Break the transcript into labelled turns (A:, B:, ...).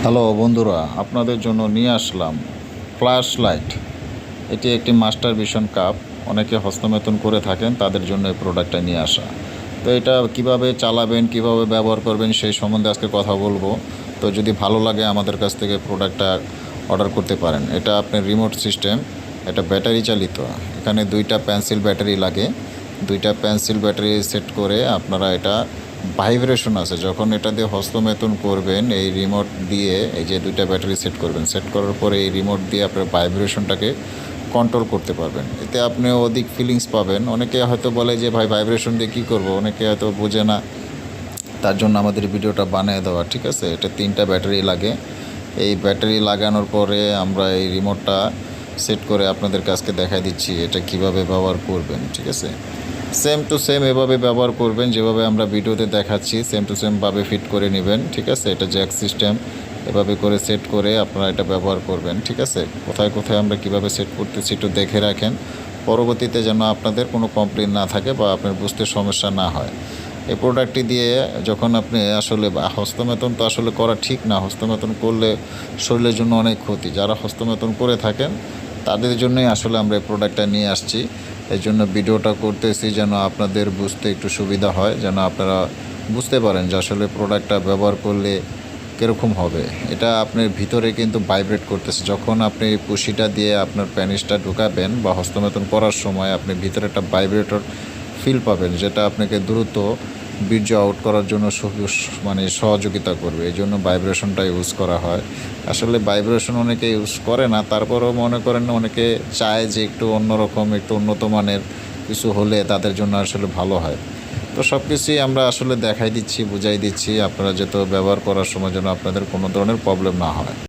A: Hello বন্ধুরা, আপনাদের জন্য নিয়ে আসলাম ফ্ল্যাশ লাইট। এটি একটি মাস্টার ভিশন কাপ। অনেকে হস্তমৈথুন করে থাকেন, তাদের জন্য এই প্রোডাক্টটা নিয়ে আসা। তো এটা কিভাবে চালাবেন, কিভাবে ব্যবহার করবেন সেই সম্বন্ধে আজকে কথা বলবো। তো যদি ভালো লাগে আমাদের কাছ থেকে প্রোডাক্টটা অর্ডার করতে পারেন। এটা আপনার রিমোট সিস্টেম, এটা ব্যাটারি চালিত। এখানে দুইটা পেন্সিল ব্যাটারি লাগে। দুইটা পেন্সিল ব্যাটারি সেট করে আপনারা এটা ভাইব্রেশন আছে, যখন এটা দিয়ে হস্তমৈথুন করবেন এই রিমোট দিয়ে, এই যে দুইটা ব্যাটারি সেট করবেন, সেট করার পরে এই রিমোট দিয়ে আপনার ভাইব্রেশনটাকে কন্ট্রোল করতে পারবেন। এতে আপনি অধিক ফিলিংস পাবেন। অনেকে হয়তো বলে যে ভাই ভাইব্রেশন দিয়ে কী করবো, অনেকে হয়তো বোঝে না, তার জন্য আমাদের ভিডিওটা বানিয়ে দেওয়া। ঠিক আছে, এটা তিনটা ব্যাটারি লাগে। এই ব্যাটারি লাগানোর পরে আমরা এই রিমোটটা সেট করে আপনাদের কাছকে দেখাই দিচ্ছি এটা কিভাবে ব্যবহার করবেন। ঠিক আছে, সেম টু সেম এভাবে ব্যবহার করবেন, যেভাবে আমরা ভিডিওতে দেখাচ্ছি সেম টু সেমভাবে ফিট করে নেবেন। ঠিক আছে, এটা জ্যাক সিস্টেম, এভাবে করে সেট করে আপনারা এটা ব্যবহার করবেন। ঠিক আছে, কোথায় কোথায় আমরা কিভাবে সেট করতেছি একটু দেখে রাখেন, পরবর্তীতে যেন আপনাদের কোনো কমপ্লেন না থাকে বা আপনার বুঝতে সমস্যা না হয়। এই প্রোডাক্টটি দিয়ে যখন আপনি আসলে হস্তমৈথুন তো আসলে করা ঠিক না, হস্তমৈথুন করলে শরীরের জন্য অনেক ক্ষতি। যারা হস্তমৈথুন করে থাকেন তাদের জন্যই আসলে আমরা এই প্রোডাক্টটা নিয়ে আসছি। এই জন্য ভিডিওটা করতেছি যেন আপনাদের বুঝতে একটু সুবিধা হয়, যেন আপনারা বুঝতে পারেন যে আসলে প্রোডাক্টটা ব্যবহার করলে কীরকম হবে। এটা আপনার ভিতরে কিন্তু ভাইব্রেট করতেছে। যখন আপনি পুশিটা দিয়ে আপনার প্যানিসটা ঢুকাবেন বা হস্তমৈথুন করার সময় আপনি ভিতরে একটা ভাইব্রেটর ফিল পাবেন, যেটা আপনাকে দ্রুত বীর্য আউট করার জন্য সহযোগিতা করবে। এই জন্য ভাইব্রেশনটা ইউজ করা হয়। আসলে ভাইব্রেশন অনেকে ইউজ করে না, তারপরেও মনে করেন অনেকে চায় যে একটু অন্যরকম, একটু উন্নত মানের কিছু হলে তাদের জন্য আসলে ভালো হয়। তো সব কিছুই আমরা আসলে দেখাই দিচ্ছি, বুঝাই দিচ্ছি, আপনারা যাতে ব্যবহার করার সময় যেন আপনাদের কোনো ধরনের প্রবলেম না হয়।